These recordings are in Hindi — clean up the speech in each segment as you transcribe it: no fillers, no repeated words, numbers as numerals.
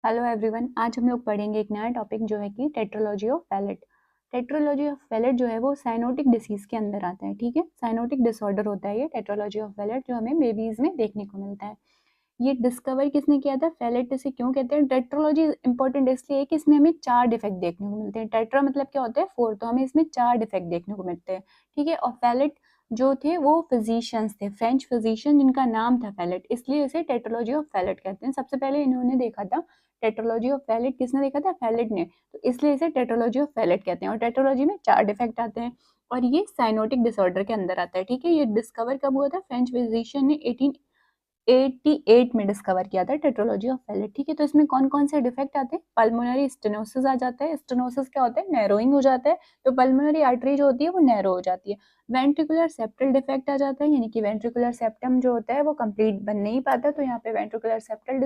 हेलो एवरीवन, आज हम लोग पढ़ेंगे एक नया टॉपिक जो है कि tetralogy of Fallot. Tetralogy of Fallot जो है वो साइनोटिक डिसीज के अंदर आता है। ठीक है, साइनोटिक डिसऑर्डर होता है ये टेट्रोलॉजी ऑफ पैलेट जो हमें बेबीज में देखने को मिलता है। ये डिस्कवर किसने किया था? पैलेट इसे क्यों कहते हैं? टेट्रोलॉजी इंपॉर्टेंट इसलिए है कि इसमें हमें 4 डिफेक्ट देखने को मिलते हैं। टेट्रा मतलब क्या होता है? 4, तो हमें इसमें 4 डिफेक्ट देखने को मिलते हैं। ठीक है, और पैलेट जो थे वो फिजिशियंस थे, फ्रेंच फिजिशियन जिनका नाम था पैलेट, इसलिए इसे टेट्रोलॉजी ऑफ पैलेट कहते हैं। सबसे पहले इन्होंने देखा था टेट्रोलॉजी ऑफ पैलेट। किसने देखा था? पैलेट ने। तो इसलिए इसे टेट्रोलॉजी ऑफ पैलेट कहते हैं। और टेट्रोलॉजी में 4 डिफेक्ट आते हैं और ये साइनोटिक डिसऑर्डर के अंदर आता है। ठीक है, ये डिस्कवर कब हुआ था? फ्रेंच फिजिशियन ने 1888 में डिस्कवर किया था टेट्रोलॉजी ऑफ पैलेट। ठीक है, तो इसमें कौन कौन से डिफेक्ट आते हैं? पल्मोनरी स्टेनोसिस आ जाता है। स्टेनोसिस क्या होता है? नैरोइंग हो जाता है, तो पल्मोनरी आर्टरी जो होती है वो नैरो हो जाती है। वेंट्रिकुलर सेप्टल डिफेक्ट आ जाता है, यानी कि वेंट्रिकुलर सेप्टम जो होता है वो कंप्लीट बन नहीं पाता, तो यहाँ पे वेंट्रिकुलर सेप्टल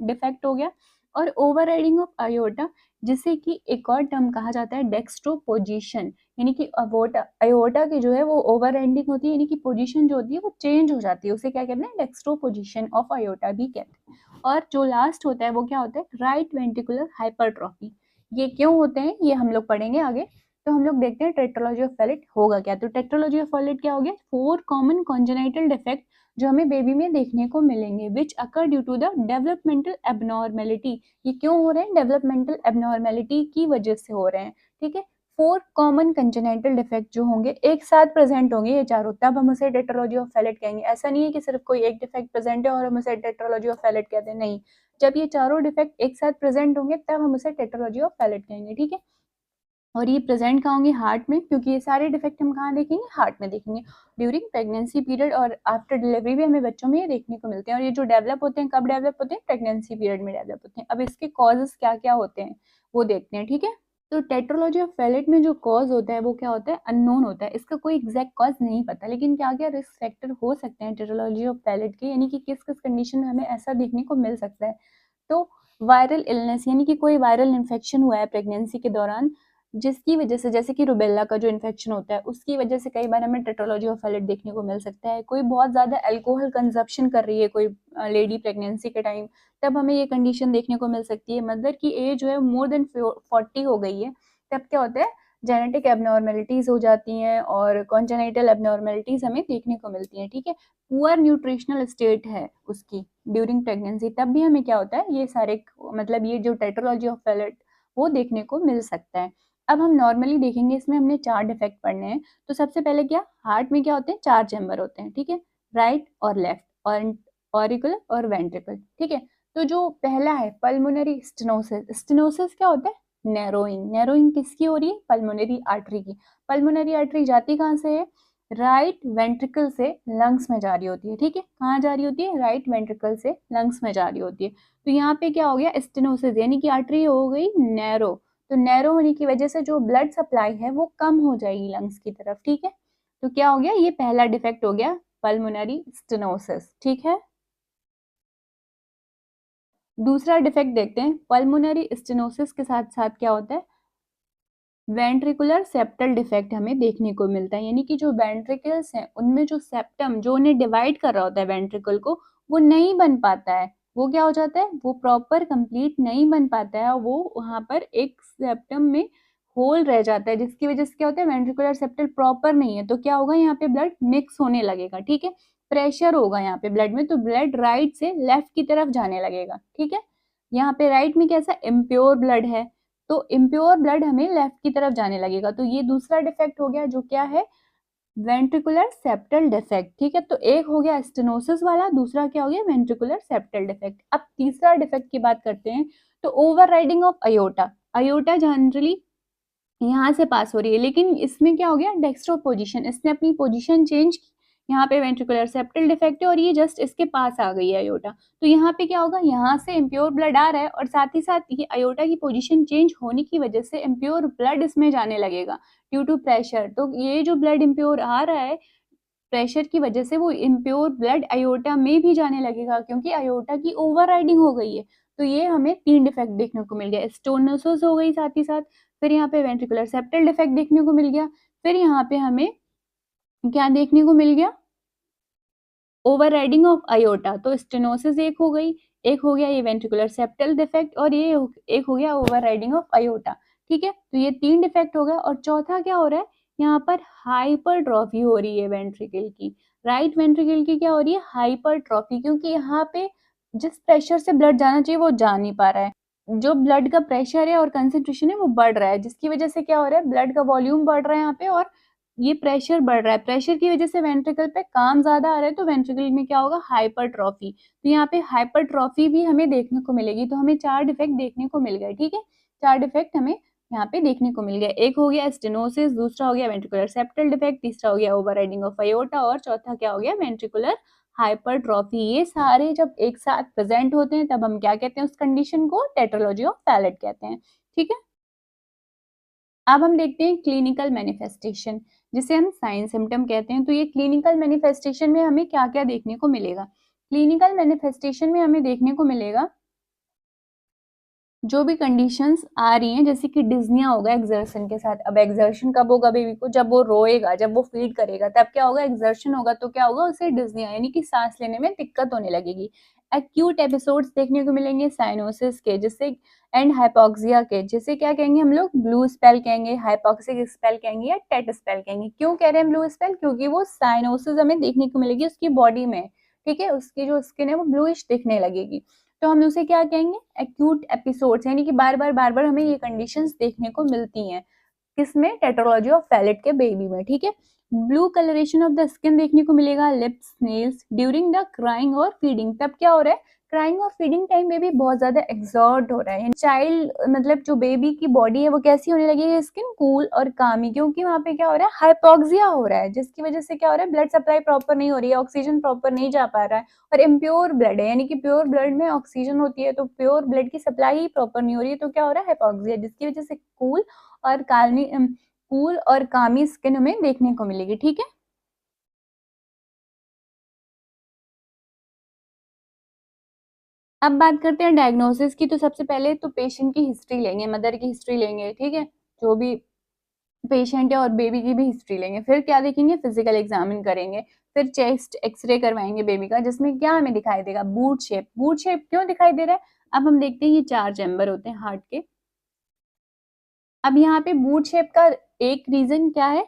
डिफेक्ट हो गया। और ओवर राइडिंग ऑफ आयोटा, जिसे कि एक और टर्म कहा जाता है डेक्स्ट्रोपोजिशन, यानी कि अयोटा की जो है वो ओवर राइडिंग होती है, यानी कि पोजीशन जो होती है वो चेंज हो जाती है, उसे क्या कहते हैं? डेक्स्ट्रोपोजिशन ऑफ अयोटा भी कहते हैं। और जो लास्ट होता है वो क्या होता है? Right ventricular hypertrophy. ये क्यों होते हैं ये हम लोग पढ़ेंगे आगे। तो हम लोग देखते हैं टेट्रोलॉजी ऑफ पैलेट होगा क्या। तो टेट्रोलॉजी ऑफ पैलेट क्या हो गया? 4 कॉमन कॉन्जेनाइटल डिफेक्ट जो हमें बेबी में देखने को मिलेंगे, which occur due to the developmental abnormality. ये क्यों हो रहे हैं? डेवलपमेंटल एबनॉर्मेलिटी की वजह से हो रहे हैं। ठीक है, 4 कॉमन कंजेनाइटल डिफेक्ट जो होंगे एक साथ प्रेजेंट होंगे ये चारों, तब हम उसे टेट्रोलॉजी ऑफ पैलेट कहेंगे। ऐसा नहीं है कि सिर्फ कोई एक डिफेक्ट प्रेजेंट है और हम उसे टेट्रोलॉजी ऑफ पैलेट कहते हैं, नहीं। जब ये चारों डिफेक्ट एक साथ प्रेजेंट होंगे तब हम उसे टेट्रोलॉजी ऑफ पैलेट कहेंगे। ठीक है, और ये प्रेजेंट कहाँ होंगे? हार्ट में, क्योंकि ये सारे डिफेक्ट हम कहाँ देखेंगे? हार्ट में देखेंगे। ड्यूरिंग प्रेगनेंसी पीरियड और आफ्टर डिलीवरी भी हमें बच्चों में ये देखने को मिलते हैं। और ये जो डेवलप होते हैं, कब डेवलप होते हैं? प्रेगनेंसी पीरियड में डेवलप होते हैं। अब इसके कॉजेस क्या क्या होते हैं वो देखते हैं। ठीक है, तो टेट्रोलॉजी ऑफ पैलेट में जो कॉज होता है वो क्या होता है? अननोन होता है, इसका कोई एग्जैक्ट कॉज नहीं पता, लेकिन क्या क्या रिस्क फैक्टर हो सकते हैं टेट्रोलॉजी ऑफ पैलेट के, यानी कि किस किस कंडीशन में हमें ऐसा देखने को मिल सकता है। तो वायरल इलनेस, यानी कि कोई वायरल इन्फेक्शन हुआ है प्रेगनेंसी के दौरान, जिसकी वजह से, जैसे कि रुबेला का जो इन्फेक्शन होता है उसकी वजह से कई बार हमें टेट्रोलॉजी ऑफ पैलेट देखने को मिल सकता है। कोई बहुत ज़्यादा अल्कोहल कंजप्शन कर रही है कोई लेडी प्रेगनेंसी के टाइम, तब हमें ये कंडीशन देखने को मिल सकती है। मदर की एज जो है मोर देन 40 हो गई है, तब क्या होता है? जेनेटिक एबनॉर्मेलिटीज हो जाती हैं और कॉन्जेनाइटल एबनॉर्मेलिटीज हमें देखने को मिलती हैं। ठीक है, पुअर न्यूट्रिशनल स्टेट है उसकी ड्यूरिंग प्रेगनेंसी, तब भी हमें क्या होता है? ये सारे मतलब ये जो टेट्रोलॉजी ऑफ पैलेट वो देखने को मिल सकता है। अब हम नॉर्मली देखेंगे, इसमें हमने 4 डिफेक्ट पढ़ने हैं। तो सबसे पहले क्या, हार्ट में क्या होते हैं? 4 चैम्बर होते हैं। ठीक है, राइट और लेफ्ट और ऑरिकुलर और वेंट्रिकल। ठीक है, तो जो पहला है पल्मोनरी स्टेनोसिस। स्टेनोसिस क्या होता है? नैरोइंग। नैरोइंग किसकी हो रही है? पल्मोनरी आर्टरी की। पल्मोनरी आर्टरी जाती कहाँ से है? राइट वेंट्रिकल से लंग्स में जा रही होती है। ठीक है, कहाँ जा रही होती है? राइट वेंट्रिकल से लंग्स में जा रही होती है। तो यहाँ पे क्या हो गया? स्टेनोसिस, यानी कि आर्टरी हो गई नैरो। तो नैरो होने की वजह से जो ब्लड सप्लाई है वो कम हो जाएगी लंग्स की तरफ। ठीक है, तो क्या हो गया? ये पहला डिफेक्ट हो गया, पल्मोनरी स्टेनोसिस। ठीक है, दूसरा डिफेक्ट देखते हैं। पल्मोनरी स्टेनोसिस के साथ साथ क्या होता है? वेंट्रिकुलर सेप्टल डिफेक्ट हमें देखने को मिलता है, यानी कि जो वेंट्रिकल्स हैं उनमें जो सेप्टम जो उन्हें डिवाइड कर रहा होता है वेंट्रिकल को, वो नहीं बन पाता है। वो क्या हो जाता है? वो प्रॉपर कंप्लीट नहीं बन पाता है, वो वहां पर एक सेप्टम में होल रह जाता है, जिसकी वजह से क्या होता है? वेंट्रिकुलर सेप्टल प्रॉपर नहीं है, तो क्या होगा? यहाँ पे ब्लड मिक्स होने लगेगा। ठीक है, प्रेशर होगा यहाँ पे ब्लड में, तो ब्लड राइट से लेफ्ट की तरफ जाने लगेगा। ठीक है, यहाँ पे राइट में कैसा इम्प्योर ब्लड है, तो इम्प्योर ब्लड हमें लेफ्ट की तरफ जाने लगेगा। तो ये दूसरा डिफेक्ट हो गया, जो क्या है? Ventricular septal defect. ठीक है, तो एक हो गया स्टेनोसिस वाला, दूसरा क्या हो गया? Ventricular septal defect. अब तीसरा डिफेक्ट की बात करते हैं। तो overriding of aorta. Aorta generally यहाँ से पास हो रही है, लेकिन इसमें क्या हो गया? डेक्स्ट्रो पोजिशन, इसने अपनी पोजिशन चेंज की। यहाँ पे वेंट्रिकुलर सेप्टल डिफेक्ट है और ये जस्ट इसके पास आ गई है अयोटा। तो यहाँ पे क्या होगा? यहाँ से इम्प्योर ब्लड आ रहा है और साथ ही साथ ये अयोटा की पोजीशन चेंज होने की वजह से इम्प्योर ब्लड इसमें जाने लगेगा ड्यू टू प्रेशर। तो ये जो ब्लड इम्प्योर आ रहा है प्रेशर की वजह से, वो इम्प्योर ब्लड अयोटा में भी जाने लगेगा, क्योंकि अयोटा की ओवर राइडिंग हो गई है। तो ये हमें 3 डिफेक्ट देखने को मिल गया। स्टोनोसिस हो गई साथ ही साथ, फिर यहाँ पे वेंट्रिकुलर सेप्टल डिफेक्ट देखने को मिल गया, फिर यहाँ पे हमें क्या देखने को मिल गया? Overriding of aorta. तो स्टेनोसिस एक हो गई, एक हो गया ये वेंट्रिकुलर सेप्टल डिफेक्ट, और ये एक हो गया ओवरराइडिंग ऑफ आयोटा। ठीक है, तो ये 3 डिफेक्ट हो गया। और चौथा क्या हो रहा है, यहाँ पर हाइपरट्रॉफी हो रही है वेंट्रिकल की। राइट वेंट्रिकल की क्या हो रही है, हाइपरट्रॉफी, क्योंकि यहाँ पे जिस प्रेशर से ब्लड जाना चाहिए वो जा नहीं पा रहा है। जो ब्लड का प्रेशर है और कंसंट्रेशन है वो बढ़ रहा है, जिसकी वजह से क्या हो रहा है, ब्लड का वॉल्यूम बढ़ रहा है यहाँ पे, और ये प्रेशर बढ़ रहा है। प्रेशर की वजह से वेंट्रिकल पे काम ज्यादा आ रहा है, तो वेंट्रिकल में क्या होगा, हाइपरट्रॉफी। तो यहाँ पे हाइपरट्रॉफी भी हमें देखने को मिलेगी। तो हमें 4 डिफेक्ट देखने को मिल गए। ठीक है, 4 डिफेक्ट हमें यहाँ पे देखने को मिल गया। एक हो गया स्टेनोसिस, दूसरा हो गया वेंट्रिकुलर सेप्टल डिफेक्ट, तीसरा हो गया ओवरराइडिंग ऑफ आयोटा, और चौथा क्या हो गया, वेंट्रिकुलर हाइपरट्रॉफी। ये सारे जब एक साथ प्रेजेंट होते हैं तब हम क्या कहते हैं, उस कंडीशन को टेट्रोलॉजी ऑफ फैलेट कहते हैं। ठीक है, अब हम देखते हैं क्लिनिकल मैनिफेस्टेशन, जिसे हम साइन सिम्टम कहते हैं। तो ये क्लिनिकल मैनिफेस्टेशन में हमें क्या क्या देखने को मिलेगा, क्लिनिकल मैनिफेस्टेशन में हमें देखने को मिलेगा जो भी कंडीशंस आ रही हैं, जैसे कि डिज्निया होगा एक्सर्शन के साथ। अब एक्सर्शन कब होगा बेबी को, जब वो रोएगा, जब वो फीड करेगा, तब क्या होगा, एक्सर्शन होगा, तो क्या होगा, उसे डिज्निया यानी कि सांस लेने में दिक्कत होने लगेगी। एक्यूट एपिसोड्स देखने को मिलेंगे साइनोसिस के, जिससे एंड हाइपोक्सिया के, जिसे क्या कहेंगे हम लोग, ब्लू स्पेल कहेंगे, हाइपोक्सिक स्पेल कहेंगे, या टेट स्पेल कहेंगे। क्यों कह रहे हैं ब्लू स्पेल, क्योंकि वो साइनोसिस हमें देखने को मिलेगी उसकी बॉडी में। ठीक है, उसकी जो स्किन है वो ब्लूइश दिखने लगेगी, तो हम उसे क्या कहेंगे, एक्यूट एपिसोड्स, यानी कि बार बार हमें ये कंडीशंस देखने को मिलती हैं। किसमें, टेट्रोलॉजी ऑफ फैलेट के बेबी में। ठीक है, blue colouration of the skin देखने को मिलेगा, lips, nails, during the crying और फीडिंग। तब क्या हो रहा है, क्राइंग और फीडिंग टाइम बेबी बहुत ज्यादा एक्सर्ट हो रहा है। चाइल्ड मतलब जो बेबी की बॉडी है वो कैसी होने लगी है, स्किन कूल और कामी, क्योंकि वहां पे क्या हो रहा है, हाइपोक्सिया हो रहा है, जिसकी वजह से क्या हो रहा है, ब्लड सप्लाई प्रॉपर नहीं हो रही है, ऑक्सीजन प्रॉपर नहीं जा पा रहा है, और इम्प्योर ब्लड है, यानी कि प्योर ब्लड में ऑक्सीजन होती है, तो प्योर ब्लड की सप्लाई ही प्रॉपर नहीं हो रही है, तो क्या हो रहा है, हाइपोक्सिया, जिसकी वजह से कूल और कामी स्किन हमें देखने को मिलेगी। ठीक है, अब बात करते हैं डायग्नोसिस की। तो सबसे पहले तो पेशेंट की हिस्ट्री लेंगे, मदर की हिस्ट्री लेंगे। ठीक है, जो भी पेशेंट है, और बेबी की भी हिस्ट्री लेंगे। फिर क्या देखेंगे, फिजिकल एग्जामिन करेंगे, फिर चेस्ट एक्सरे करवाएंगे बेबी का, जिसमें क्या हमें दिखाई देगा, बूट शेप। बूट शेप क्यों दिखाई दे रहा है, अब हम देखते हैं, ये 4 चैम्बर होते हैं हार्ट के। अब यहाँ पे बूट शेप का एक रीजन क्या है,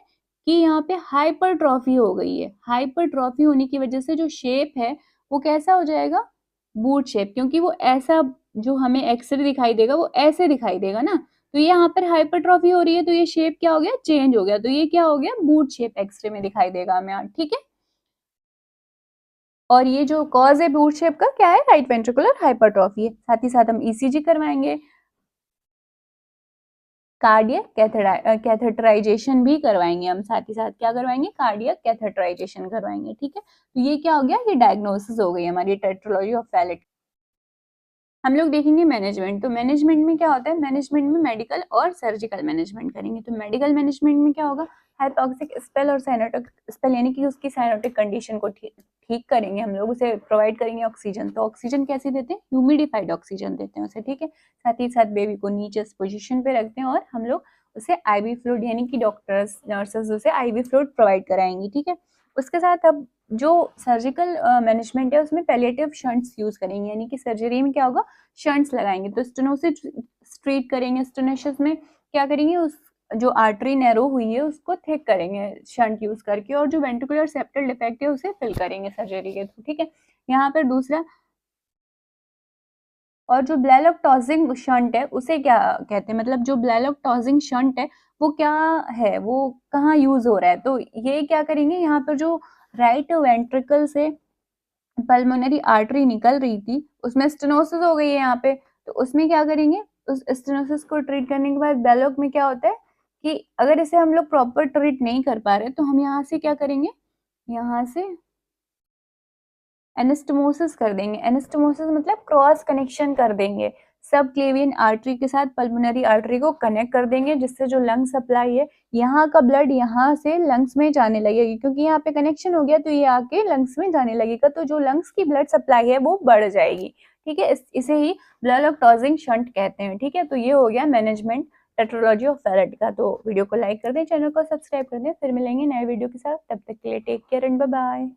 कि यहाँ पे हाइपरट्रॉफी हो गई है। हाइपरट्रॉफी होने की वजह से जो शेप है वो कैसा हो जाएगा, बूट शेप, क्योंकि वो ऐसा, जो हमें एक्सरे दिखाई देगा वो ऐसे दिखाई देगा ना, तो ये यहाँ पर हाइपरट्रॉफी हो रही है, तो ये शेप क्या हो गया, चेंज हो गया, तो ये क्या हो गया, बूट शेप एक्सरे में दिखाई देगा हमें यहाँ। ठीक है, और ये जो कॉज है बूट शेप का क्या है, राइट वेंट्रिकुलर हाइपरट्रॉफी है। साथ ही साथ हम ईसीजी करवाएंगे, कार्डियक कैथेटराइजेशन भी करवाएंगे हम। साथ ही साथ क्या करवाएंगे, कार्डियक कैथेटराइजेशन करवाएंगे। ठीक है, तो ये क्या हो गया, ये डायग्नोसिस हो गई हमारी टेट्रोलॉजी ऑफ फैलेट। हम लोग देखेंगे मैनेजमेंट। तो मैनेजमेंट में क्या होता है, मैनेजमेंट में मेडिकल और सर्जिकल मैनेजमेंट करेंगे। तो मेडिकल मैनेजमेंट में क्या होगा, हाइपोक्सिक स्पेल और साइनोटिक स्पेल, यानी कि उसकी साइनोटिक कंडीशन को ठीक करेंगे हम लोग, उसे प्रोवाइड करेंगे ऑक्सीजन। तो ऑक्सीजन कैसे देते हैं, ह्यूमिडिफाइड ऑक्सीजन देते हैं उसे। ठीक है, साथ ही साथ बेबी को नीचे पोजिशन पे रखते हैं, और हम लोग उसे आईवी फ्लूइड, यानी कि डॉक्टर्स नर्सेज उसे आईवी फ्लूइड प्रोवाइड कराएंगी। ठीक है, उसके साथ अब जो सर्जिकल मैनेजमेंट है उसमें पैलिएटिव शंट्स यूज करेंगे, यानी कि सर्जरी में क्या होगा, शंट्स लगाएंगे। तो स्टेनोसिस ट्रीट करेंगे, स्टेनोसिस में क्या करेंगे, उस जो आर्टरी नैरो हुई है उसको थिक करेंगे शंट यूज करके, और जो वेंट्रिकुलर सेप्टल डिफेक्ट है उसे फिल करेंगे सर्जरी के थ्रू। ठीक है, यहाँ पर दूसरा, और जो ब्लेलोक्टोजिंग शंट है उसे क्या कहते हैं, मतलब जो ब्लेलोक्टोजिंग शंट है वो क्या है, वो कहाँ यूज हो रहा है, तो ये क्या करेंगे, यहाँ पर जो राइट वेंट्रिकल से पल्मोनरी आर्टरी निकल रही थी उसमें स्टेनोसिस हो गई है यहाँ पे, तो उसमें क्या करेंगे, उस स्टेनोसिस को ट्रीट करने के बाद ब्लेलोक में क्या होता है, कि अगर इसे हम लोग प्रॉपर ट्रीट नहीं कर पा रहे तो हम यहाँ से क्या करेंगे, यहाँ से एनास्टोमोसिस कर देंगे। एनास्टोमोसिस मतलब क्रॉस कनेक्शन कर देंगे, सब क्लेवियन आर्टरी के साथ पल्मोनरी आर्टरी को कनेक्ट कर देंगे, जिससे जो लंग सप्लाई है, यहाँ का ब्लड यहाँ से लंग्स में जाने लगेगी, क्योंकि यहाँ पे कनेक्शन हो गया तो ये आके लंग्स में जाने लगेगा, तो जो लंग्स की ब्लड सप्लाई है वो बढ़ जाएगी। ठीक है, इसे ही ब्लेलोक्टोजिंग शंट कहते हैं। ठीक है, तो ये हो गया मैनेजमेंट टेट्रोलॉजी ऑफ फैलेट का। तो वीडियो को लाइक कर दें, चैनल को सब्सक्राइब कर दें, फिर मिलेंगे नए वीडियो के साथ, तब तक के लिए take care and bye bye.